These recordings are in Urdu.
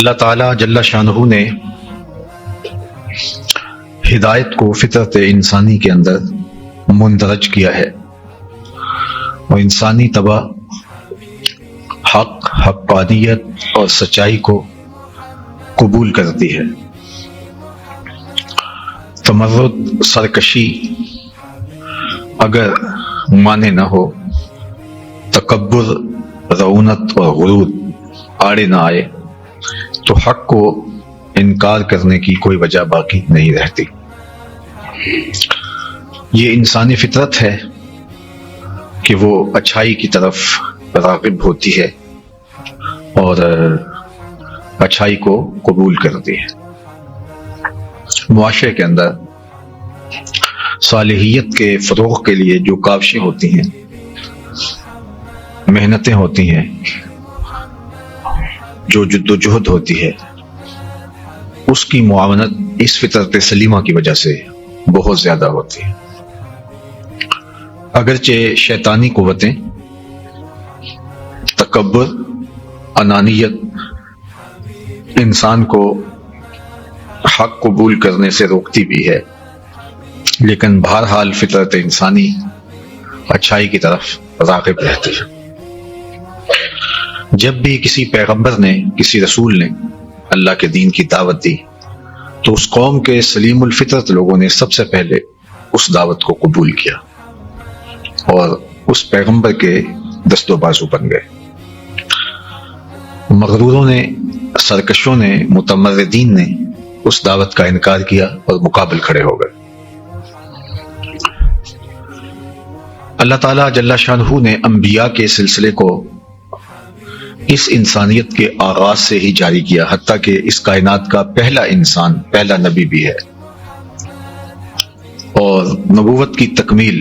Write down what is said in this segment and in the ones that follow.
اللہ تعالیٰ جل شانہ نے ہدایت کو فطرت انسانی کے اندر مندرج کیا ہے اور انسانی طبع حقانیت اور سچائی کو قبول کرتی ہے۔ تمرد، سرکشی اگر مانے نہ ہو، تکبر، رعونت اور غرور آڑے نہ آئے تو حق کو انکار کرنے کی کوئی وجہ باقی نہیں رہتی۔ یہ انسانی فطرت ہے کہ وہ اچھائی کی طرف راغب ہوتی ہے اور اچھائی کو قبول کرتی ہے۔ معاشرے کے اندر صالحیت کے فروغ کے لیے جو کاوشیں ہوتی ہیں، محنتیں ہوتی ہیں، جو جد و جہد ہوتی ہے، اس کی معاونت اس فطرت سلیمہ کی وجہ سے بہت زیادہ ہوتی ہے۔ اگرچہ شیطانی قوتیں تکبر، انانیت انسان کو حق قبول کرنے سے روکتی بھی ہے، لیکن بہرحال فطرت انسانی اچھائی کی طرف راغب رہتی ہے۔ جب بھی کسی پیغمبر نے، کسی رسول نے اللہ کے دین کی دعوت دی تو اس قوم کے سلیم الفطرت لوگوں نے سب سے پہلے اس دعوت کو قبول کیا اور اس پیغمبر کے دست و بازو بن گئے۔ مغروروں نے، سرکشوں نے، متمردین نے اس دعوت کا انکار کیا اور مقابل کھڑے ہو گئے۔ اللہ تعالیٰ جل شانہ نے انبیاء کے سلسلے کو اس انسانیت کے آغاز سے ہی جاری کیا، حتیٰ کہ اس کائنات کا پہلا انسان، پہلا نبی بھی ہے، اور نبوت کی تکمیل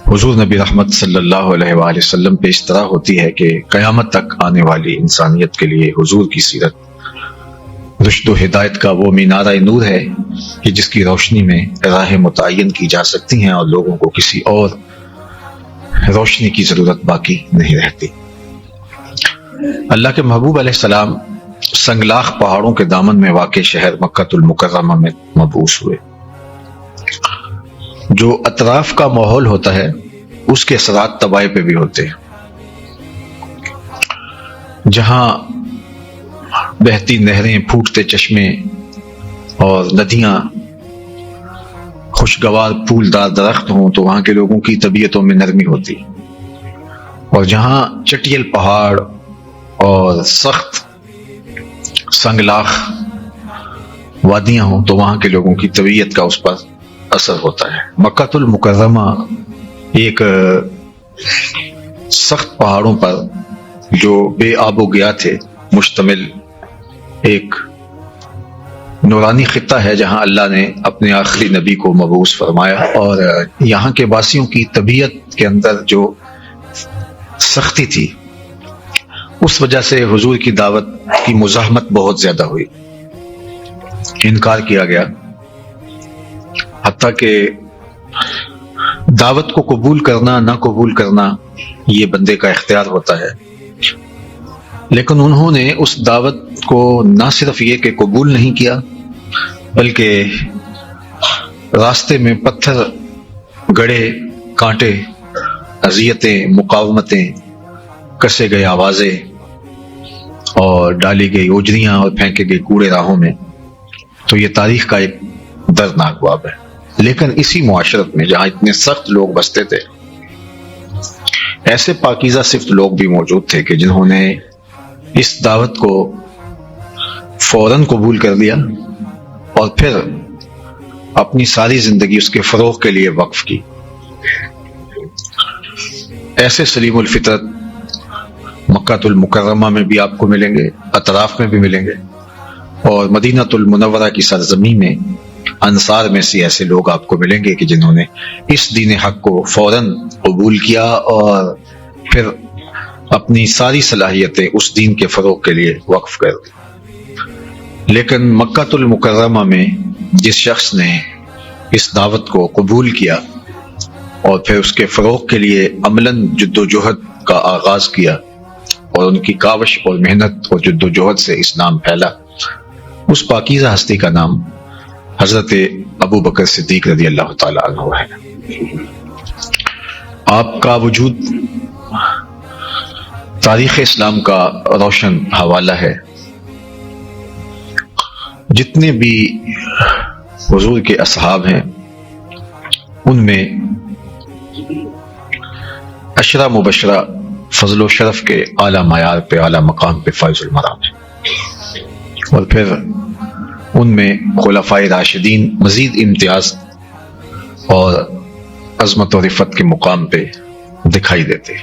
حضور نبی رحمت صلی اللہ علیہ وآلہ وسلم پہ اس طرح ہوتی ہے کہ قیامت تک آنے والی انسانیت کے لیے حضور کی سیرت رشد و ہدایت کا وہ مینارہ نور ہے کہ جس کی روشنی میں راہ متعین کی جا سکتی ہیں اور لوگوں کو کسی اور روشنی کی ضرورت باقی نہیں رہتی۔ اللہ کے محبوب علیہ السلام سنگلاخ پہاڑوں کے دامن میں واقع شہر مکہ المکرمہ میں مبعوث ہوئے۔ جو اطراف کا ماحول ہوتا ہے اس کے اثرات طبائع پہ بھی ہوتے ہیں۔ جہاں بہتی نہریں، پھوٹتے چشمے اور ندیاں، خوشگوار پھولدار درخت ہوں تو وہاں کے لوگوں کی طبیعتوں میں نرمی ہوتی، اور جہاں چٹیل پہاڑ اور سخت سنگلاخ وادیاں ہوں تو وہاں کے لوگوں کی طبیعت کا اس پر اثر ہوتا ہے۔ مکہ المکرمہ ایک سخت پہاڑوں پر جو بے آب و گیا تھے مشتمل ایک نورانی خطہ ہے جہاں اللہ نے اپنے آخری نبی کو مبعوث فرمایا، اور یہاں کے واسیوں کی طبیعت کے اندر جو سختی تھی اس وجہ سے حضور کی دعوت کی مزاحمت بہت زیادہ ہوئی، انکار کیا گیا، حتیٰ کہ دعوت کو قبول کرنا نہ قبول کرنا یہ بندے کا اختیار ہوتا ہے، لیکن انہوں نے اس دعوت کو نہ صرف یہ کہ قبول نہیں کیا بلکہ راستے میں پتھر گڑے، کانٹے، اذیتیں، مقاومتیں، کسے گئے آوازیں اور ڈالی گئی اوجریاں اور پھینکے گئے کوڑے راہوں میں، تو یہ تاریخ کا ایک دردناک باب ہے۔ لیکن اسی معاشرت میں جہاں اتنے سخت لوگ بستے تھے، ایسے پاکیزہ صفت لوگ بھی موجود تھے کہ جنہوں نے اس دعوت کو فوراً قبول کر لیا اور پھر اپنی ساری زندگی اس کے فروغ کے لیے وقف کی۔ ایسے سلیم الفطرت مکہ المکرمہ میں بھی آپ کو ملیں گے، اطراف میں بھی ملیں گے، اور مدینہ المنورہ کی سرزمین میں انصار میں سے ایسے لوگ آپ کو ملیں گے کہ جنہوں نے اس دین حق کو فوراً قبول کیا اور پھر اپنی ساری صلاحیتیں اس دین کے فروغ کے لیے وقف کر دی۔ لیکن مکہ المکرمہ میں جس شخص نے اس دعوت کو قبول کیا اور پھر اس کے فروغ کے لیے عملاً جد و جہد کا آغاز کیا، اور ان کی کاوش اور محنت اور جد و جہد سے اسلام پھیلا، اس پاکیزہ ہستی کا نام حضرت ابو بکر صدیق رضی اللہ تعالی عنہ ہے۔ آپ کا وجود تاریخ اسلام کا روشن حوالہ ہے۔ جتنے بھی حضور کے اصحاب ہیں ان میں عشرہ مبشرہ فضل و شرف کے اعلیٰ معیار پہ، اعلیٰ مقام پہ فائز المرام ہے، اور پھر ان میں خلفائے راشدین مزید امتیاز اور عظمت و رفت کے مقام پہ دکھائی دیتے،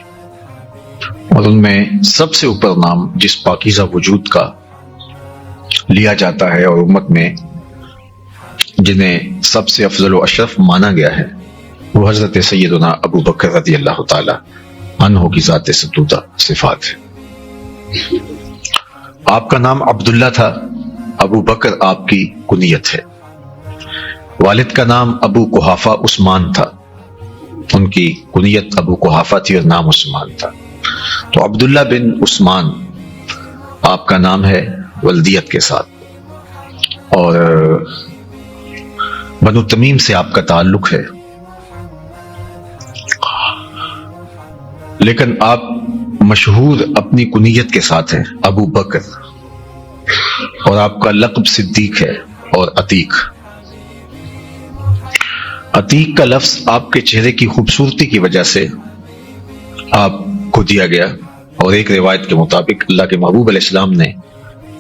اور ان میں سب سے اوپر نام جس پاکیزہ وجود کا لیا جاتا ہے اور امت میں جنہیں سب سے افضل و اشرف مانا گیا ہے، وہ حضرت سیدنا ابو بکر رضی اللہ تعالی عنہ کی ذات ستودہ صفات ہے۔ آپ کا نام عبداللہ تھا، ابو بکر آپ کی کنیت ہے۔ والد کا نام ابو قحافہ عثمان تھا، ان کی کنیت ابو قحافہ تھی اور نام عثمان تھا، تو عبداللہ بن عثمان آپ کا نام ہے ولدیت کے ساتھ، اور بنو تمیم سے آپ کا تعلق ہے، لیکن آپ مشہور اپنی کنیت کے ساتھ ہیں ابو بکر، اور آپ کا لقب صدیق ہے اور عتیق۔ عتیق کا لفظ آپ کے چہرے کی خوبصورتی کی وجہ سے آپ کو دیا گیا، اور ایک روایت کے مطابق اللہ کے محبوب علیہ السلام نے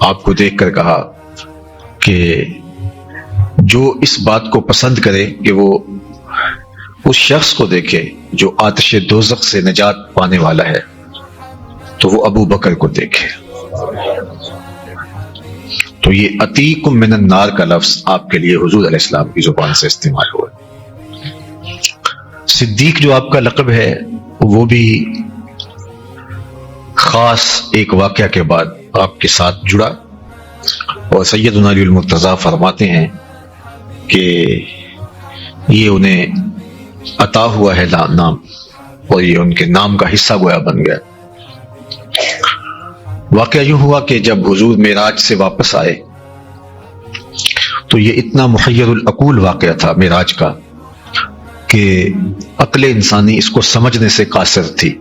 آپ کو دیکھ کر کہا کہ جو اس بات کو پسند کرے کہ وہ اس شخص کو دیکھے جو آتش دوزخ سے نجات پانے والا ہے، تو وہ ابو بکر کو دیکھے۔ تو یہ عتیق من النار کا لفظ آپ کے لیے حضور علیہ السلام کی زبان سے استعمال ہوا۔ صدیق جو آپ کا لقب ہے وہ بھی خاص ایک واقعہ کے بعد آپ کے ساتھ جڑا، اور سیدنا علی المرتضیٰ فرماتے ہیں کہ یہ انہیں عطا ہوا ہے نام، اور یہ ان کے نام کا حصہ گویا بن گیا۔ واقعہ یوں ہوا کہ جب حضور معراج سے واپس آئے تو یہ اتنا محیر العقول واقعہ تھا معراج کا کہ عقل انسانی اس کو سمجھنے سے قاصر تھی۔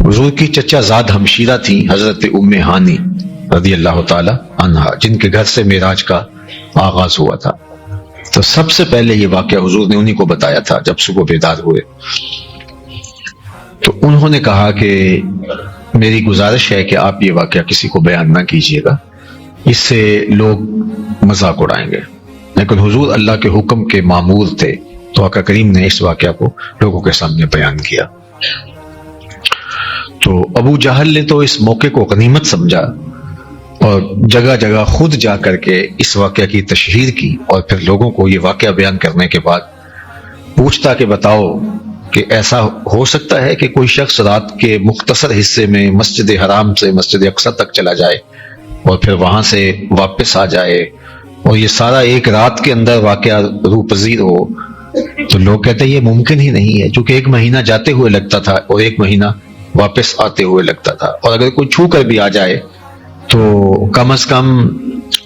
حضور کی چچا زاد ہمشیرہ تھی حضرت ام ہانی رضی اللہ تعالی عنہا، جن کے گھر سے معراج کا آغاز ہوا تھا۔ تو سب سے پہلے یہ واقعہ حضور نے انہی کو بتایا تھا جب صبح بیدار ہوئے، تو انہوں نے کہا کہ میری گزارش ہے کہ آپ یہ واقعہ کسی کو بیان نہ کیجیے گا، اس سے لوگ مذاق اڑائیں گے۔ لیکن حضور اللہ کے حکم کے مامور تھے، تو آقا کریم نے اس واقعہ کو لوگوں کے سامنے بیان کیا۔ تو ابو جہل نے تو اس موقع کو غنیمت سمجھا اور جگہ جگہ خود جا کر کے اس واقعہ کی تشہیر کی، اور پھر لوگوں کو یہ واقعہ بیان کرنے کے بعد پوچھتا کہ بتاؤ کہ ایسا ہو سکتا ہے کہ کوئی شخص رات کے مختصر حصے میں مسجد حرام سے مسجد اقصی تک چلا جائے اور پھر وہاں سے واپس آ جائے، اور یہ سارا ایک رات کے اندر واقعہ روح پذیر ہو؟ تو لوگ کہتے ہیں یہ ممکن ہی نہیں ہے، چونکہ ایک مہینہ جاتے ہوئے لگتا تھا اور ایک مہینہ واپس آتے ہوئے لگتا تھا، اور اگر کوئی چھو کر بھی آ جائے تو کم از کم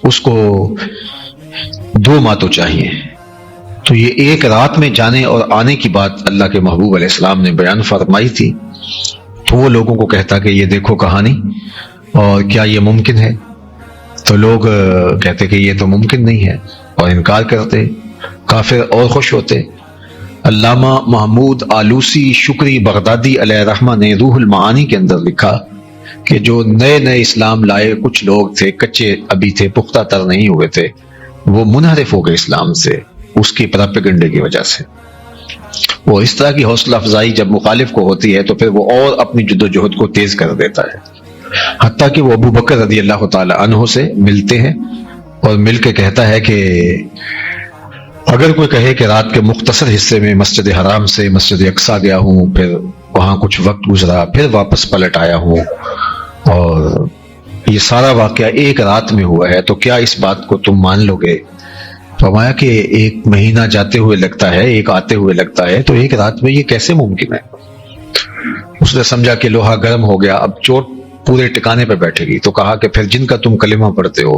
اس کو 2 ماہ تو چاہیے۔ تو یہ ایک رات میں جانے اور آنے کی بات اللہ کے محبوب علیہ السلام نے بیان فرمائی تھی، تو وہ لوگوں کو کہتا کہ یہ دیکھو کہانی، اور کیا یہ ممکن ہے؟ تو لوگ کہتے کہ یہ تو ممکن نہیں ہے اور انکار کرتے، کافر اور خوش ہوتے۔ علامہ محمود آلوسی شکری بغدادی علیہ رحمہ نے روح المعانی کے اندر لکھا کہ جو نئے نئے اسلام لائے کچھ لوگ تھے، کچے ابھی تھے، پختہ تر نہیں ہوئے تھے، وہ منحرف ہو گئے اسلام سے اس کی پراپیگنڈے کی وجہ سے۔ وہ اس طرح کی حوصلہ افزائی جب مخالف کو ہوتی ہے تو پھر وہ اور اپنی جد و جہد کو تیز کر دیتا ہے، حتیٰ کہ وہ ابو بکر رضی اللہ تعالی عنہ سے ملتے ہیں اور مل کے کہتا ہے کہ اگر کوئی کہے کہ رات کے مختصر حصے میں مسجد حرام سے مسجد اقصی گیا ہوں، پھر وہاں کچھ وقت گزرا، پھر واپس پلٹ آیا ہوں، اور یہ سارا واقعہ ایک رات میں ہوا ہے، تو کیا اس بات کو تم مان لو گے؟ فرمایا کہ ایک مہینہ جاتے ہوئے لگتا ہے، ایک آتے ہوئے لگتا ہے، تو ایک رات میں یہ کیسے ممکن ہے؟ اس نے سمجھا کہ لوہا گرم ہو گیا، اب چوٹ پورے ٹکانے پہ بیٹھے گی، تو کہا کہ پھر جن کا تم کلمہ پڑھتے ہو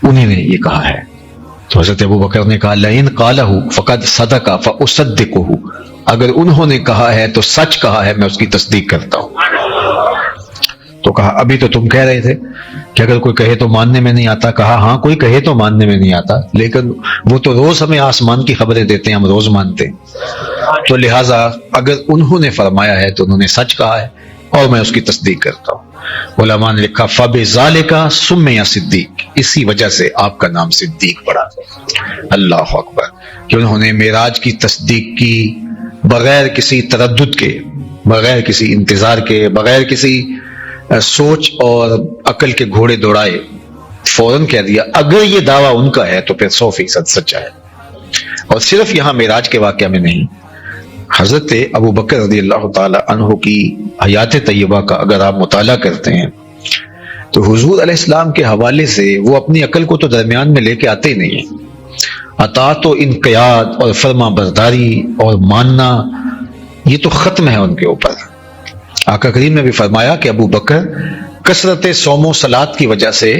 انہی نے یہ کہا ہے۔ تو حضرت ابو بکر نے کہا لئن قالہ فقد صدق فاصدقہ، اگر انہوں نے کہا ہے تو سچ کہا ہے، میں اس کی تصدیق کرتا ہوں۔ تو کہا ابھی تو تم کہہ رہے تھے کہ اگر کوئی کہے تو ماننے میں نہیں آتا۔ کہا ہاں کوئی کہے تو ماننے میں نہیں آتا، لیکن وہ تو روز ہمیں آسمان کی خبریں دیتے ہیں، ہم روز مانتے ہیں، تو لہٰذا اگر انہوں نے فرمایا ہے تو انہوں نے سچ کہا ہے اور میں اس کی تصدیق کرتا ہوں۔ علماء نے لکھا فبذالک سمیا صدیق، اسی وجہ سے آپ کا نام صدیق پڑا۔ اللہ اکبر، کہ انہوں نے معراج کی تصدیق کی بغیر کسی تردد کے، بغیر کسی انتظار کے، بغیر کسی سوچ اور عقل کے گھوڑے دوڑائے، فوراً کہہ دیا اگر یہ دعویٰ ان کا ہے تو پھر 100% سچا ہے۔ اور صرف یہاں معراج کے واقعہ میں نہیں، حضرت ابو بکر رضی اللہ تعالی عنہ کی حیات طیبہ کا اگر آپ مطالعہ کرتے ہیں تو حضور علیہ السلام کے حوالے سے وہ اپنی عقل کو تو درمیان میں لے کے آتے ہی نہیں ہیں۔ اطاعت و انقیاد اور فرما برداری اور ماننا یہ تو ختم ہے ان کے اوپر۔ آقا کریم نے بھی فرمایا کہ ابو بکر کثرت صوم و صلات کی وجہ سے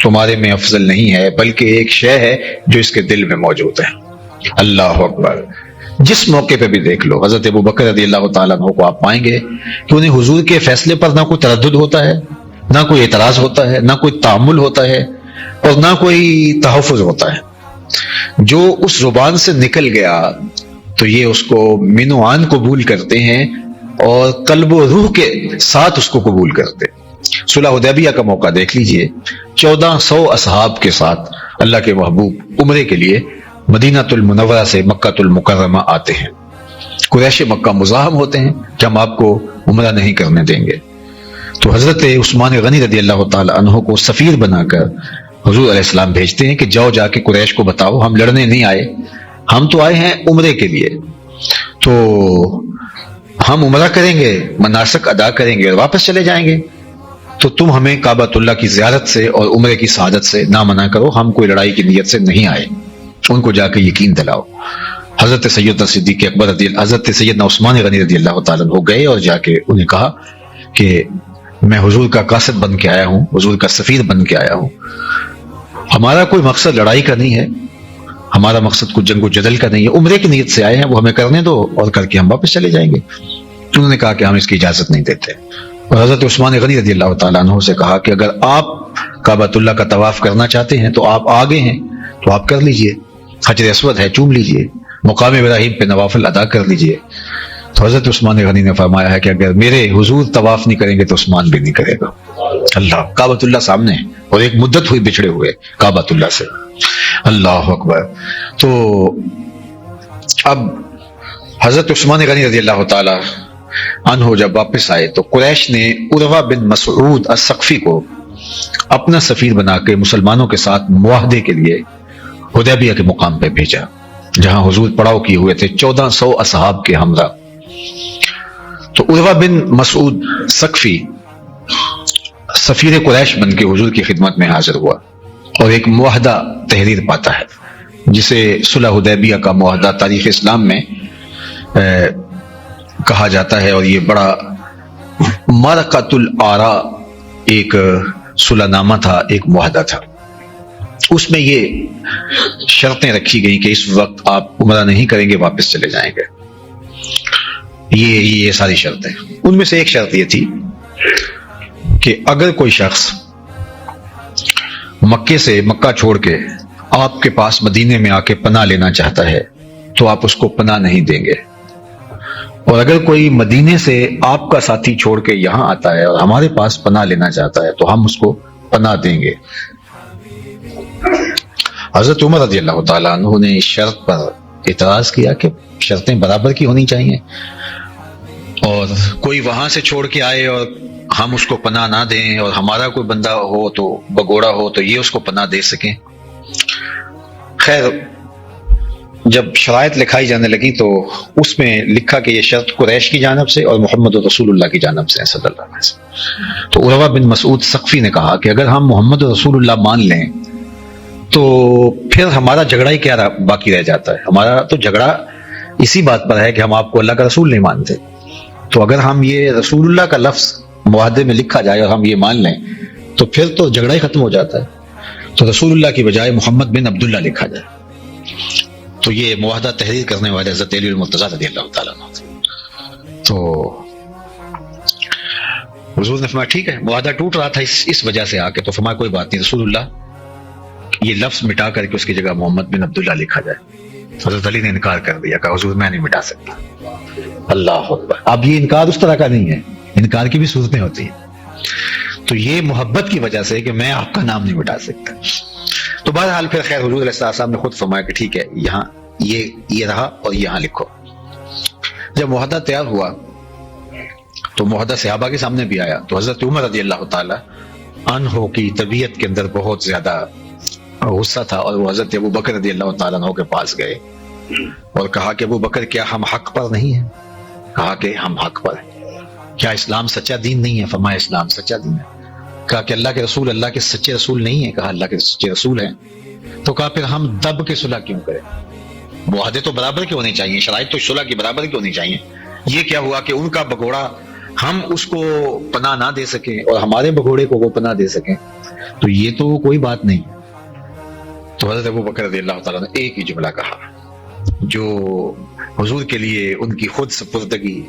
تمہارے میں افضل نہیں ہے، بلکہ ایک شے ہے جو اس کے دل میں موجود ہے۔ اللہ اکبر، جس موقع پہ بھی دیکھ لو حضرت ابو بکر رضی اللہ تعالیٰ عنہ کو آپ پائیں گے کہ انہیں حضور کے فیصلے پر نہ کوئی تردد ہوتا ہے، نہ کوئی اعتراض ہوتا ہے، نہ کوئی تعامل ہوتا ہے، اور نہ کوئی تحفظ ہوتا ہے۔ جو اس زبان سے نکل گیا تو یہ اس کو من و عن قبول کرتے ہیں اور قلب و روح کے ساتھ اس کو قبول کرتے۔ صلح حدیبیہ کا موقع دیکھ لیجئے، 1400 اصحاب کے ساتھ اللہ کے محبوب عمرے کے لیے مدینہ المنورہ سے مکہ المکرمہ آتے ہیں۔ قریش مکہ مزاحم ہوتے ہیں کہ ہم آپ کو عمرہ نہیں کرنے دیں گے، تو حضرت عثمان غنی رضی اللہ تعالی عنہ کو سفیر بنا کر حضور علیہ السلام بھیجتے ہیں کہ جاؤ جا کے قریش کو بتاؤ ہم لڑنے نہیں آئے، ہم تو آئے ہیں عمرے کے لیے، تو ہم عمرہ کریں گے، مناسک ادا کریں گے اور واپس چلے جائیں گے، تو تم ہمیں کعبۃ اللہ کی زیارت سے اور عمرے کی سعادت سے نہ منع کرو، ہم کوئی لڑائی کی نیت سے نہیں آئے۔ ان کو جا کے یقین دلاؤ۔ حضرت سیدنا صدیق اکبر حضرت سیدنا عثمان غنی رضی اللہ تعالیٰ عنہ گئے اور جا کے انہیں کہا کہ میں حضور کا قاصد بن کے آیا ہوں، حضور کا سفیر بن کے آیا ہوں، ہمارا کوئی مقصد لڑائی کا نہیں ہے، ہمارا مقصد کوئی جنگ و جدل کا نہیں ہے، عمرے کی نیت سے آئے ہیں، وہ ہمیں کرنے دو اور کر کے ہم واپس چلے جائیں گے۔ انہوں نے کہا کہ ہم اس کی اجازت نہیں دیتے، اور حضرت عثمان غنی رضی اللہ تعالیٰ عنہ سے کہا کہ اگر آپ کعبۃ اللہ کا طواف کرنا چاہتے ہیں تو آپ آگے ہیں تو آپ کر لیجئے، حجر اسود ہے چوم لیجئے، مقام ابراہیم پہ نوافل ادا کر لیجئے۔ تو حضرت عثمان غنی نے فرمایا ہے کہ اگر میرے حضور طواف نہیں کریں گے تو عثمان بھی نہیں کرے گا۔ اللہ، کعبۃ اللہ سامنے ہے اور ایک مدت ہوئی بچھڑے ہوئے کعبۃ اللہ سے۔ اللہ اکبر۔ تو اب حضرت عثمان غنی رضی اللہ تعالی عنہ جب واپس آئے تو قریش نے عروہ بن مسعود الثقفی کو اپنا سفیر بنا کے مسلمانوں کے ساتھ معاہدے کے لیے حدیبیہ کے مقام پہ بھیجا، جہاں حضور پڑاؤ کیے ہوئے تھے 1400 اصحاب کے ہمراہ۔ تو عروہ بن مسعود ثقفی سفیر قریش بن کے حضور کی خدمت میں حاضر ہوا اور ایک معاہدہ تحریر پاتا ہے جسے صلح حدیبیہ کا معاہدہ تاریخ اسلام میں کہا جاتا ہے، اور یہ بڑا معرکۃ الآراء ایک صلح نامہ تھا، ایک معاہدہ تھا۔ اس میں یہ شرطیں رکھی گئیں کہ اس وقت آپ عمرہ نہیں کریں گے، واپس چلے جائیں گے، یہ ساری شرطیں۔ ان میں سے ایک شرط یہ تھی کہ اگر کوئی شخص مکہ چھوڑ کے آپ کے پاس مدینے میں آ کے پناہ لینا چاہتا ہے تو آپ اس کو پناہ نہیں دیں گے، اور اگر کوئی مدینے سے آپ کا ساتھی چھوڑ کے یہاں آتا ہے اور ہمارے پاس پناہ لینا چاہتا ہے تو ہم اس کو پناہ دیں گے۔ حضرت عمر رضی اللہ تعالیٰ عنہ نے اس شرط پر اعتراض کیا کہ شرطیں برابر کی ہونی چاہیے، اور کوئی وہاں سے چھوڑ کے آئے اور ہم اس کو پناہ نہ دیں، اور ہمارا کوئی بندہ ہو تو بگوڑا ہو تو یہ اس کو پناہ دے سکیں۔ خیر، جب شرائط لکھائی جانے لگی تو اس میں لکھا کہ یہ شرط قریش کی جانب سے اور محمد رسول اللہ کی جانب سے صلی اللہ علیہ وسلم۔ تو عروہ بن مسعود ثقفی نے کہا کہ اگر ہم محمد رسول اللہ مان لیں تو پھر ہمارا جھگڑا ہی کیا باقی رہ جاتا ہے، ہمارا تو جھگڑا اسی بات پر ہے کہ ہم آپ کو اللہ کا رسول نہیں مانتے۔ تو اگر ہم یہ رسول اللہ کا لفظ معاہدے میں لکھا جائے اور ہم یہ مان لیں تو پھر تو جھگڑا ہی ختم ہو جاتا ہے. تو رسول اللہ کی بجائے محمد بن عبداللہ لکھا جائے. تو یہ معاہدہ تحریر کرنے والے حضرت علی المرتضیٰ رضی اللہ تعالیٰ عنہ. تو حضور نے فرمایا ٹھیک ہے، معاہدہ ٹوٹ رہا تھا اس وجہ سے آ کے، تو فرمایا کوئی بات نہیں، رسول اللہ یہ لفظ مٹا کر کے اس کی جگہ محمد بن عبداللہ لکھا جائے. حضرت علی نے انکار کر دیا، کہا حضور میں نہیں مٹا سکتا. اللہ اکبر. اب یہ انکار اس طرح کا نہیں ہے، انکار کی بھی صورتیں ہوتی ہیں. تو یہ محبت کی وجہ سے کہ میں آپ کا نام نہیں مٹا سکتا. تو بہرحال پھر خیر حضور علیہ السلام نے خود فرمایا کہ ٹھیک ہے، یہاں یہ رہا اور یہاں لکھو. جب معاہدہ تیار ہوا تو معاہدہ صحابہ کے سامنے بھی آیا. تو حضرت عمر رضی اللہ تعالی عنہ کی طبیعت کے اندر بہت زیادہ غصہ تھا، اور وہ حضرت ابو بکر رضی اللہ تعالیٰ عنہ کے پاس گئے اور کہا کہ ابو بکر کیا ہم حق پر نہیں ہیں؟ کہا کہ ہم حق پر ہیں. کیا اسلام سچا دین نہیں ہے؟ فرمایا اسلام سچا دین ہے. کہا کہ اللہ کے رسول اللہ کے سچے رسول نہیں ہیں؟ کہا اللہ کے سچے رسول ہیں. تو کہا پھر ہم دب کے صلح کیوں کریں؟ معاہدے تو برابر کے ہونے چاہیے، شرائط تو صلح کی برابر کی ہونی چاہیے. یہ کیا ہوا کہ ان کا بگوڑا ہم اس کو پناہ نہ دے سکیں اور ہمارے بگوڑے کو وہ پناہ دے سکیں؟ تو یہ تو کوئی بات نہیں. تو حضرت ابو بکر رضی اللہ تعالیٰ نے ایک ہی جملہ کہا جو حضور کے لیے ان کی خود سپردگی،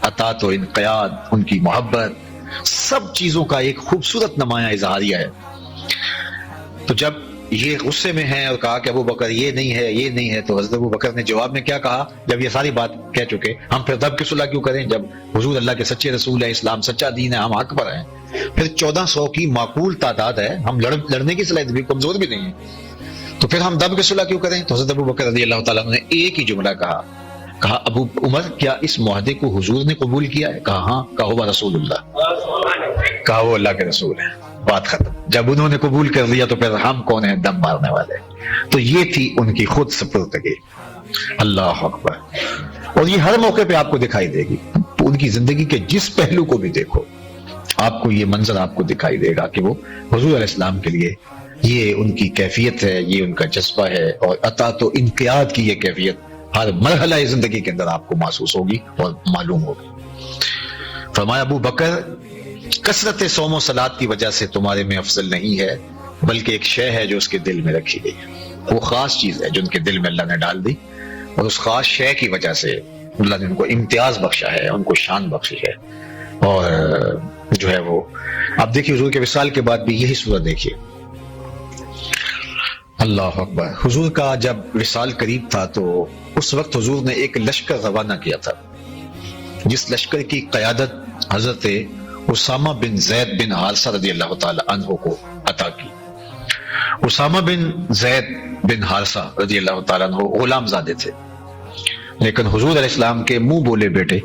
اطاعت و انقیاد، ان کی محبت، سب چیزوں کا ایک خوبصورت نمایاں اظہاریہ ہے. تو جب یہ غصے میں ہیں اور کہا کہ ابو بکر یہ نہیں ہے یہ نہیں ہے، تو حضرت ابو بکر نے جواب میں کیا کہا؟ جب یہ ساری بات کہہ چکے ہم پھر دب کی صلح کیوں کریں جب حضور اللہ کے سچے رسول ہیں، اسلام سچا دین ہے، ہم حق پر ہیں. پھر 1400 کی معقول تعداد ہے، ہم لڑنے کی صلاحیت بھی کمزور بھی نہیں ہے، تو پھر ہم دب کی صلح کیوں کریں؟ تو حضرت ابو بکر رضی اللہ تعالیٰ نے ایک ہی جملہ کہا ابو عمر کیا اس معاہدے کو حضور نے قبول کیا ہے؟ کہا ہاں. کہا وہ رسول اللہ، کہا وہ اللہ کے رسول ہیں. بات ختم. جب انہوں نے قبول کر لیا تو پھر ہم کون ہیں دم مارنے والے؟ تو یہ تھی ان کی خود سپردگی. اللہ اکبر. اور یہ ہر موقع پہ آپ کو دکھائی دے گی، ان کی زندگی کے جس پہلو کو بھی دیکھو آپ کو یہ منظر آپ کو دکھائی دے گا کہ وہ حضور علیہ السلام کے لیے یہ ان کی کیفیت ہے، یہ ان کا جذبہ ہے، اور اطاعت و انقیاد کی یہ کیفیت ہر مرحلہ زندگی کے اندر آپ کو محسوس ہوگی اور معلوم ہوگی. فرمایا ابو بکر کثرت صوم و صلات کی وجہ سے تمہارے میں افضل نہیں ہے، بلکہ ایک شے ہے جو اس کے دل میں رکھی گئی ہے، وہ خاص چیز ہے جو ان کے دل میں اللہ نے ڈال دی، اور اس خاص شے کی وجہ سے اللہ نے ان کو امتیاز بخشا ہے، ان کو شان بخشی ہے. اور جو ہے وہ آپ دیکھیے حضور کے وصال کے بعد بھی یہی صورت دیکھیے. اللہ اکبر. حضور کا جب وصال قریب تھا تو اس وقت حضور نے ایک لشکر روانہ کیا تھا، جس لشکر کی قیادت حضرت اسامہ بن زید بن حارثہ رضی اللہ تعالی عنہ کو عطا کی. اسامہ بن زید بن حارثہ رضی اللہ تعالیٰ عنہ غلام زادے تھے، لیکن حضور علیہ السلام کے منہ بولے بیٹے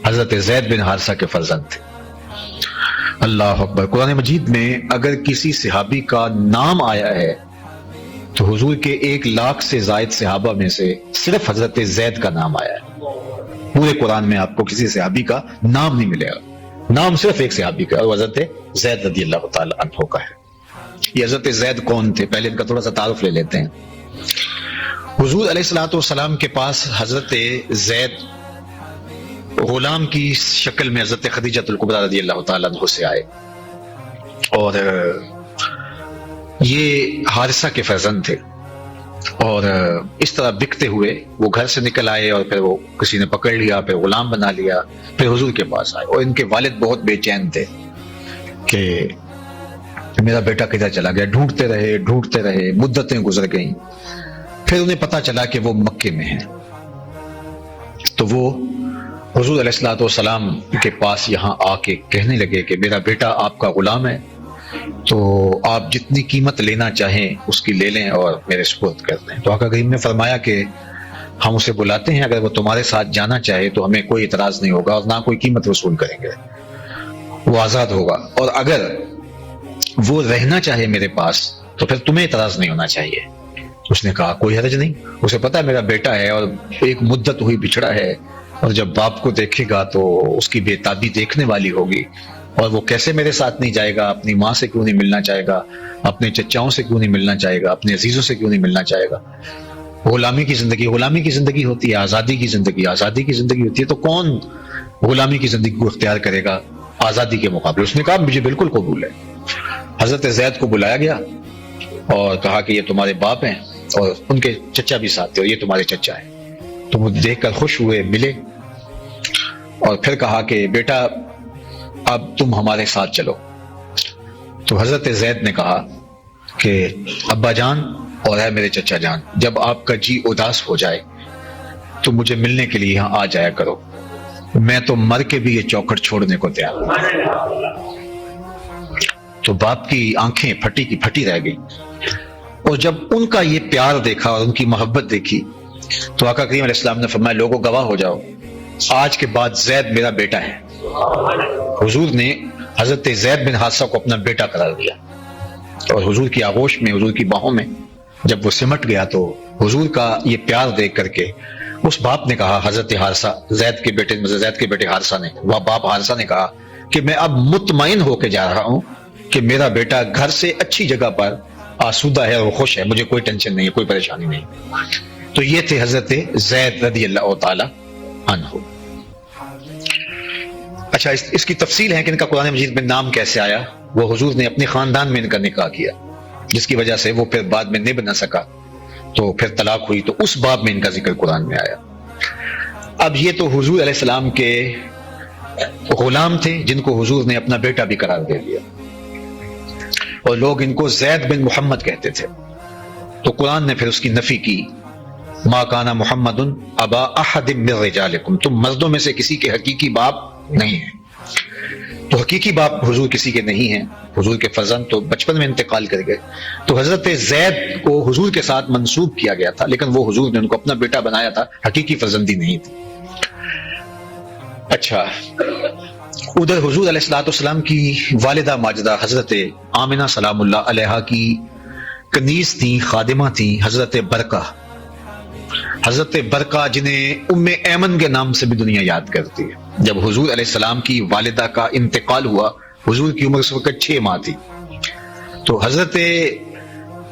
حضرت زید بن حارثہ کے فرزند تھے. اللہ اکبر. قرآن مجید میں اگر کسی صحابی کا نام آیا ہے تو حضور کے 1,00,000 سے زائد صحابہ میں سے صرف حضرت زید کا نام آیا ہے. پورے قرآن میں آپ کو کسی صحابی کا نام نہیں ملے گا، نام صرف ایک صحابی کا، اور حضرت زید رضی اللہ تعالی عنہ کا ہے. یہ حضرت زید کون تھے؟ پہلے ان کا تھوڑا سا تعارف لے لیتے ہیں. حضور علیہ الصلوۃ والسلام کے پاس حضرت زید غلام کی شکل میں حضرت خدیجہ الکبریٰ رضی اللہ تعالی عنہ سے آئے، اور یہ حارثہ کے فرزند تھے، اور اس طرح بکتے ہوئے وہ گھر سے نکل آئے، اور پھر وہ کسی نے پکڑ لیا، پھر غلام بنا لیا، پھر حضور کے پاس آئے. اور ان کے والد بہت بے چین تھے کہ میرا بیٹا کدھر چلا گیا. ڈھونڈتے رہے، مدتیں گزر گئیں. پھر انہیں پتا چلا کہ وہ مکے میں ہیں، تو وہ حضور علیہ الصلوۃ والسلام کے پاس یہاں آ کے کہنے لگے کہ میرا بیٹا آپ کا غلام ہے، تو آپ جتنی قیمت لینا چاہیں اس کی لے لیں اور میرے سپرد کر دیں. تو آقا کریم نے فرمایا کہ ہم اسے بلاتے ہیں، اگر وہ تمہارے ساتھ جانا چاہے تو ہمیں کوئی اعتراض نہیں ہوگا، اور نہ کوئی قیمت وصول کریں گے، وہ آزاد ہوگا. اور اگر وہ رہنا چاہے میرے پاس تو پھر تمہیں اعتراض نہیں ہونا چاہیے. اس نے کہا کوئی حرج نہیں، اسے پتا ہے میرا بیٹا ہے اور ایک مدت ہوئی بچھڑا ہے، اور جب باپ کو دیکھے گا تو اس کی بے تابی دیکھنے والی ہوگی، اور وہ کیسے میرے ساتھ نہیں جائے گا؟ اپنی ماں سے کیوں نہیں ملنا چاہے گا؟ اپنے چچاؤں سے کیوں نہیں ملنا چاہے گا؟ اپنے عزیزوں سے کیوں نہیں ملنا چاہے گا؟ غلامی کی زندگی ہوتی ہے، آزادی کی زندگی ہوتی ہے. تو کون غلامی کی زندگی کو اختیار کرے گا آزادی کے مقابلے. اس نے کہا مجھے بالکل قبول ہے. حضرت زید کو بلایا گیا اور کہا کہ یہ تمہارے باپ ہیں اور ان کے چچا بھی ساتھ تھے اور یہ تمہارے چچا ہیں. تو وہ دیکھ کر خوش ہوئے, ملے اور پھر کہا کہ بیٹا اب تم ہمارے ساتھ چلو. تو حضرت زید نے کہا کہ ابا جان اور ہے میرے چچا جان, جب آپ کا جی اداس ہو جائے تو مجھے ملنے کے لیے یہاں آ جایا کرو, میں تو مر کے بھی یہ چوکھٹ چھوڑنے کو تیار ہوں. تو باپ کی آنکھیں پھٹی کی پھٹی رہ گئی, اور جب ان کا یہ پیار دیکھا اور ان کی محبت دیکھی تو آقا کریم علیہ السلام نے فرمایا لوگوں گواہ ہو جاؤ, آج کے بعد زید میرا بیٹا ہے. حضور نے حضرت زید بن حارثہ کو اپنا بیٹا قرار دیا, اور حضور کی آغوش میں, حضور کی باہوں میں جب وہ سمٹ گیا تو حضور کا یہ پیار دیکھ کر کے اس باپ نے کہا, حضرت حارثہ زید کے بیٹے حارثہ نے, وہ باپ حارثہ نے کہا کہ میں اب مطمئن ہو کے جا رہا ہوں کہ میرا بیٹا گھر سے اچھی جگہ پر آسودہ ہے اور خوش ہے, مجھے کوئی ٹینشن نہیں ہے, کوئی پریشانی نہیں. تو یہ تھے حضرت زید رضی اللہ تعالی عنہ. اچھا, اس کی تفصیل ہے کہ ان کا قرآن مجید میں نام کیسے آیا. وہ حضور نے اپنے خاندان میں ان کا نکاح کیا, جس کی وجہ سے وہ پھر بعد میں نہیں بنا سکا, تو پھر طلاق ہوئی, تو اس باب میں ان کا ذکر قرآن میں آیا. اب یہ تو حضور علیہ السلام کے غلام تھے جن کو حضور نے اپنا بیٹا بھی قرار دے دیا, اور لوگ ان کو زید بن محمد کہتے تھے. تو قرآن نے پھر اس کی نفی کی, ما کان محمد ابا احد من رجالکم, تم مردوں میں سے کسی کے حقیقی باپ نہیں ہیں. تو حقیقی باپ حضور کسی کے نہیں ہیں, حضور کے فرزند تو بچپن میں انتقال کر گئے. تو حضرت زید کو حضور کے ساتھ منسوب کیا گیا تھا, لیکن وہ حضور نے ان کو اپنا بیٹا بنایا تھا, حقیقی فرزندی نہیں تھی. اچھا, ادھر حضور علیہ الصلوۃ والسلام کی والدہ ماجدہ حضرت آمنہ سلام اللہ علیہا کی کنیز تھیں, خادمہ تھیں, حضرت برکہ. حضرت برکہ جنہیں ام ایمن کے نام سے بھی دنیا یاد کرتی ہے. جب حضور علیہ السلام کی والدہ کا انتقال ہوا, حضور کی عمر اس وقت 6 ماہ تھی, تو حضرت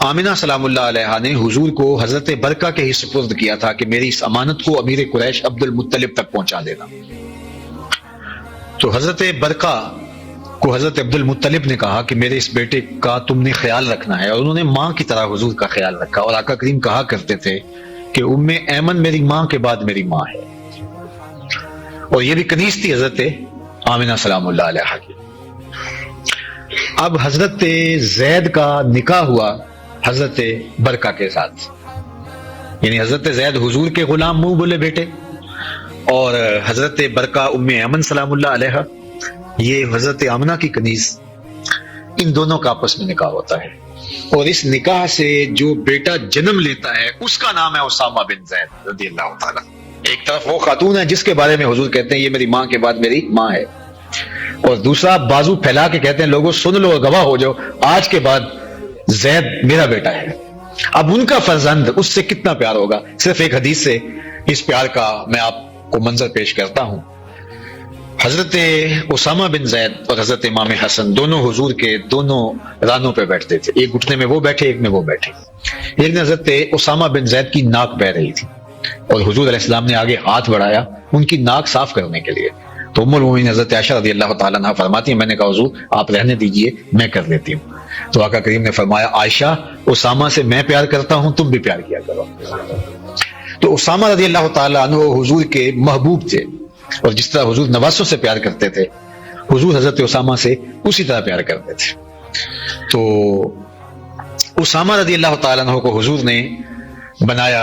آمنہ سلام اللہ علیہا نے حضور کو حضرت برکہ کے ہی سپرد کیا تھا کہ میری اس امانت کو امیر قریش عبد المطلب تک پہنچا دینا. تو حضرت برکہ کو حضرت عبد المطلب نے کہا کہ میرے اس بیٹے کا تم نے خیال رکھنا ہے, اور انہوں نے ماں کی طرح حضور کا خیال رکھا. اور آقا کریم کہا کرتے تھے کہ ام ایمن میری ماں کے بعد میری ماں ہے, اور یہ بھی کنیز تھی حضرت آمنہ سلام اللہ علیہا کی. اب حضرت زید کا نکاح ہوا حضرت برکہ کے ساتھ, یعنی حضرت زید حضور کے غلام منہ بولے بیٹے, اور حضرت برکہ ام ایمن سلام اللہ علیہا یہ حضرت آمنہ کی کنیز, ان دونوں کا آپس میں نکاح ہوتا ہے. اور اس نکاح سے جو بیٹا جنم لیتا ہے اس کا نام ہے اسامہ بن زید رضی اللہ تعالیٰ. ایک طرف وہ خاتون ہے جس کے بارے میں حضور کہتے ہیں یہ میری ماں کے بعد میری ماں ہے, اور دوسرا بازو پھیلا کے کہتے ہیں لوگوں سن لو اور گواہ ہو جاؤ, آج کے بعد زید میرا بیٹا ہے. اب ان کا فرزند اس سے کتنا پیار ہوگا. صرف ایک حدیث سے اس پیار کا میں آپ کو منظر پیش کرتا ہوں. حضرت اسامہ بن زید اور حضرت امام حسن دونوں حضور کے دونوں رانوں پہ بیٹھتے تھے, ایک گھٹنے میں وہ بیٹھے, ایک میں وہ بیٹھے. ایک دن حضرت اسامہ بن زید کی ناک بہہ رہی تھی, اور حضور علیہ السلام نے آگے ہاتھ بڑھایا ان کی ناک صاف کرنے کے لیے. تو ام المومنین حضرت عائشہ رضی اللہ تعالیٰ عنہا فرماتی ہیں میں نے کہا حضور آپ رہنے دیجئے میں کر لیتی ہوں. تو آقا کریم نے فرمایا عائشہ اسامہ سے میں پیار کرتا ہوں, تم بھی پیار کیا کرو. تو اسامہ رضی اللہ تعالیٰ عنہ حضور کے محبوب تھے, اور جس طرح حضور نواسوں سے پیار کرتے تھے حضور حضرت اسامہ سے اسی طرح پیار کرتے تھے. تو اسامہ رضی اللہ تعالیٰ عنہ کو حضور نے بنایا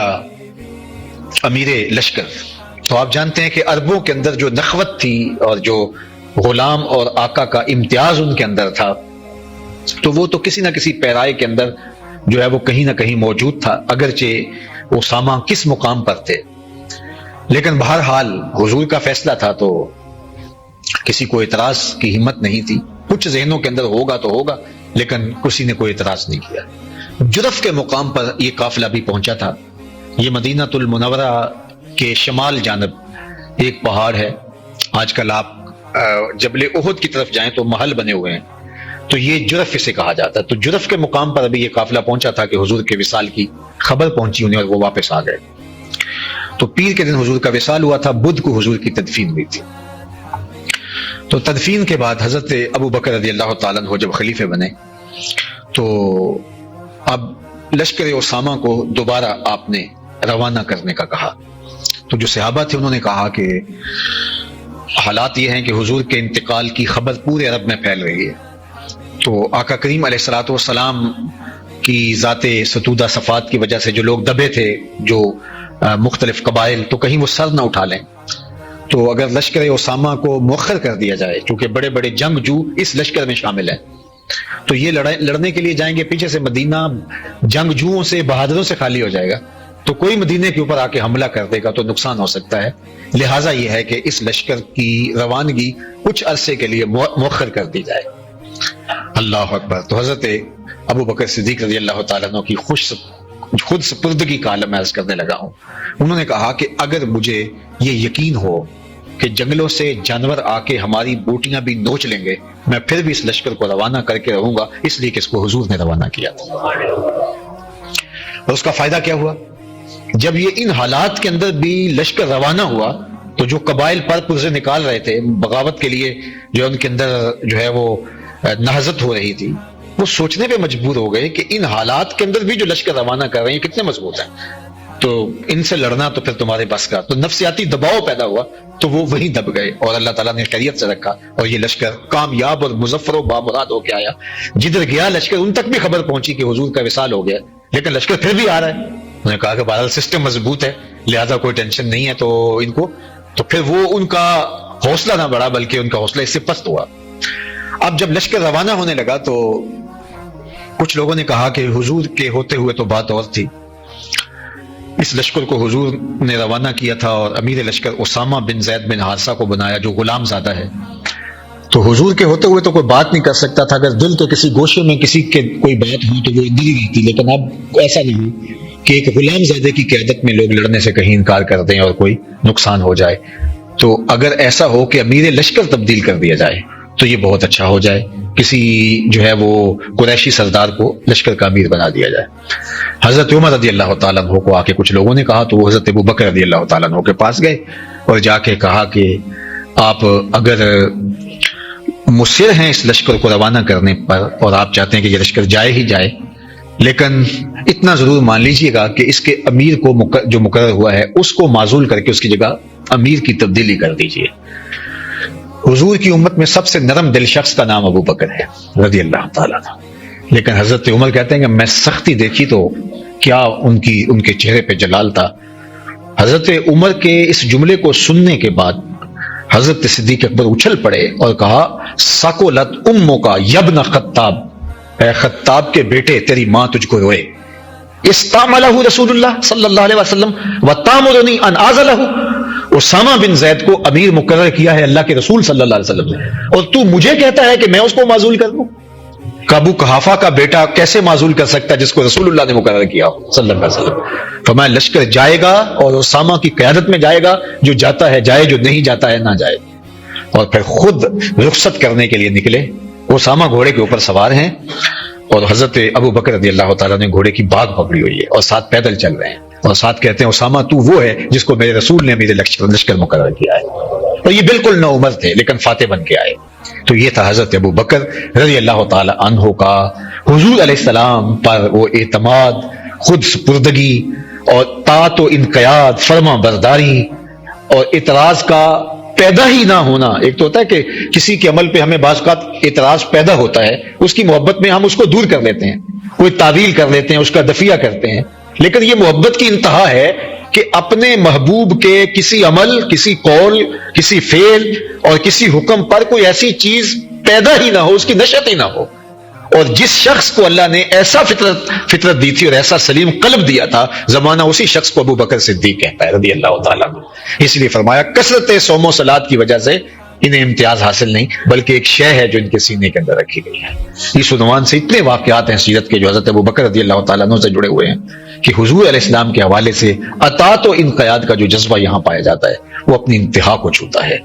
امیر لشکر. تو آپ جانتے ہیں کہ عربوں کے اندر جو نخوت تھی اور جو غلام اور آقا کا امتیاز ان کے اندر تھا, تو وہ تو کسی نہ کسی پیرائے کے اندر جو ہے وہ کہیں نہ کہیں موجود تھا, اگرچہ اسامہ کس مقام پر تھے. لیکن بہرحال حضور کا فیصلہ تھا تو کسی کو اعتراض کی ہمت نہیں تھی. کچھ ذہنوں کے اندر ہوگا تو ہوگا, لیکن کسی نے کوئی اعتراض نہیں کیا. جرف کے مقام پر یہ قافلہ بھی پہنچا تھا. یہ مدینہ المنورہ کے شمال جانب ایک پہاڑ ہے, آج کل آپ جبل احد کی طرف جائیں تو محل بنے ہوئے ہیں, تو یہ جرف اسے کہا جاتا ہے. تو جرف کے مقام پر ابھی یہ قافلہ پہنچا تھا کہ حضور کے وصال کی خبر پہنچی انہیں, اور وہ واپس آ گئے. تو پیر کے دن حضور کا وصال ہوا تھا, بدھ کو حضور کی تدفین ہوئی تھی. تو تدفین کے بعد حضرت ابو بکر رضی اللہ تعالیٰ عنہ جب خلیفے بنے تو اب لشکر اسامہ کو دوبارہ آپ نے روانہ کرنے کا کہا. تو جو صحابہ تھے انہوں نے کہا کہ حالات یہ ہیں کہ حضور کے انتقال کی خبر پورے عرب میں پھیل رہی ہے، تو آقا کریم علیہ الصلوۃ والسلام کی ذات ستودہ صفات کی وجہ سے جو لوگ دبے تھے، جو مختلف قبائل، تو کہیں وہ سر نہ اٹھا لیں. تو اگر لشکر اسامہ کو مؤخر کر دیا جائے، چونکہ بڑے بڑے جنگجو اس لشکر میں شامل ہیں، تو یہ لڑنے کے لیے جائیں گے، پیچھے سے مدینہ جنگجوؤں سے، بہادروں سے خالی ہو جائے گا، تو کوئی مدینے کے اوپر آ کے حملہ کر دے گا تو نقصان ہو سکتا ہے. لہٰذا یہ ہے کہ اس لشکر کی روانگی کچھ عرصے کے لیے مؤخر کر دی جائے. اللہ اکبر. تو حضرت ابو بکر صدیق رضی اللہ تعالیٰ عنہ کی خود سپردگی کا عالم عرض کرنے لگا ہوں. انہوں نے کہا کہ اگر مجھے یہ یقین ہو کہ جنگلوں سے جانور آ کے ہماری بوٹیاں بھی نوچ لیں گے، میں پھر بھی اس لشکر کو روانہ کر کے رہوں گا، اس لیے کہ اس کو حضور نے روانہ کیا تھا. اور اس کا فائدہ کیا ہوا؟ جب یہ ان حالات کے اندر بھی لشکر روانہ ہوا تو جو قبائل پر پرزے نکال رہے تھے بغاوت کے لیے، جو ان کے اندر جو ہے وہ نہضت ہو رہی تھی، وہ سوچنے پہ مجبور ہو گئے کہ ان حالات کے اندر بھی جو لشکر روانہ کر رہے ہیں کتنے مضبوط ہیں، تو ان سے لڑنا تو پھر تمہارے بس کا. تو نفسیاتی دباؤ پیدا ہوا تو وہ وہیں دب گئے، اور اللہ تعالیٰ نے خیریت سے رکھا، اور یہ لشکر کامیاب اور مظفر و بامراد ہو کے آیا. جدھر گیا لشکر ان تک بھی خبر پہنچی کہ حضور کا وصال ہو گیا، لیکن لشکر پھر بھی آ رہا ہے. انہوں نے کہا کہ بہرحال سسٹم مضبوط ہے، لہذا کوئی ٹینشن نہیں ہے. تو ان کو تو پھر وہ ان کا حوصلہ نہ بڑھا بلکہ ان کا حوصلہ اس سے پست ہوا. اب جب لشکر روانہ ہونے لگا تو کچھ لوگوں نے کہا کہ حضور کے ہوتے ہوئے تو بات اور تھی، اس لشکر کو حضور نے روانہ کیا تھا اور امیر لشکر اسامہ بن زید بن حارثہ کو بنایا جو غلام زادہ ہے، تو حضور کے ہوتے ہوئے تو کوئی بات نہیں کر سکتا تھا. اگر دل کے کسی گوشے میں کسی کے کوئی بات ہو تو وہ اندر ہی رہتی، لیکن اب ایسا نہیں کہ ایک غلام زادے کی قیادت میں لوگ لڑنے سے کہیں انکار کر دیں اور کوئی نقصان ہو جائے. تو اگر ایسا ہو کہ امیر لشکر تبدیل کر دیا جائے تو یہ بہت اچھا ہو جائے، کسی جو ہے وہ قریشی سردار کو لشکر کا امیر بنا دیا جائے. حضرت عمر رضی اللہ تعالیٰ عنہ کو آ کے کچھ لوگوں نے کہا تو وہ حضرت ابو بکر رضی اللہ تعالیٰ عنہ کے پاس گئے اور جا کے کہا کہ آپ اگر مصر ہیں اس لشکر کو روانہ کرنے پر اور آپ چاہتے ہیں کہ یہ لشکر جائے ہی جائے، لیکن اتنا ضرور مان لیجئے گا کہ اس کے امیر کو جو مقرر ہوا ہے اس کو معزول کر کے اس کی جگہ امیر کی تبدیلی کر دیجئے. حضور کی امت میں سب سے نرم دل شخص کا نام ابو بکر ہے رضی اللہ تعالیٰ عنہ، لیکن حضرت عمر کہتے ہیں کہ میں سختی دیکھی تو کیا ان کے چہرے پہ جلال تھا. حضرت عمر کے اس جملے کو سننے کے بعد حضرت صدیق اکبر اچھل پڑے اور کہا سکولت امو کا یبن خطاب، اے خطاب کے بیٹے تیری ماں تجھ کو روئے. استعملہ رسول اللہ صلی اللہ علیہ وسلم وتامرنی ان اعزلہ، اسامہ بن زید کو امیر مقرر کیا ہے اللہ کے رسول صلی اللہ علیہ وسلم نے، اور تو مجھے کہتا ہے کہ میں اس کو معزول کر دوں. ابو قحافہ کا بیٹا کیسے معزول کر سکتا ہے جس کو رسول اللہ نے مقرر کیا ہو صلی اللہ علیہ وسلم. فرمایا لشکر جائے گا اور اسامہ کی قیادت میں جائے گا، جو جاتا ہے جائے، جو نہیں جاتا ہے نہ جائے. اور پھر خود رخصت کرنے کے لیے نکلے. اسامہ گھوڑے کے اوپر سوار ہیں اور حضرت ابو بکر رضی اللہ تعالیٰ نے گھوڑے کی باگ پکڑی ہوئی ہے اور ساتھ پیدل چل رہے ہیں، اور ساتھ کہتے ہیں اسامہ تو وہ ہے جس کو میرے رسول نے میرے لشکر مقرر کیا ہے. اور یہ بالکل نو عمر تھے لیکن فاتح بن کے آئے. تو یہ تھا حضرت ابو بکر رضی اللہ تعالی عنہ کا حضور علیہ السلام پر وہ اعتماد، خود سپردگی اور طاعت و انقیاد، فرما برداری اور اعتراض کا پیدا ہی نہ ہونا. ایک تو ہوتا ہے کہ کسی کے عمل پہ ہمیں بعض اوقات اعتراض پیدا ہوتا ہے، اس کی محبت میں ہم اس کو دور کر لیتے ہیں، کوئی تعویل کر لیتے ہیں، اس کا دفیہ کرتے ہیں. لیکن یہ محبت کی انتہا ہے کہ اپنے محبوب کے کسی عمل، کسی قول، کسی فعل اور کسی حکم پر کوئی ایسی چیز پیدا ہی نہ ہو، اس کی نشأت ہی نہ ہو. اور جس شخص کو اللہ نے ایسا فطرت دی تھی اور ایسا سلیم قلب دیا تھا، زمانہ اسی شخص کو ابو بکر صدیق کہتا ہے رضی اللہ تعالیٰ عنہ. اس لیے فرمایا کثرت صوم و صلات کی وجہ سے انہیں امتیاز حاصل نہیں، بلکہ ایک شے ہے جو ان کے سینے کے اندر رکھی گئی ہے. اس عنوان سے اتنے واقعات ہیں سیرت کے جو حضرت ابو بکر رضی اللہ تعالیٰ عنہ سے جڑے ہوئے ہیں کہ حضور علیہ السلام کے حوالے سے اطاعت و انقیاد کا جو جذبہ یہاں پایا جاتا ہے وہ اپنی انتہا کو چھوتا ہے.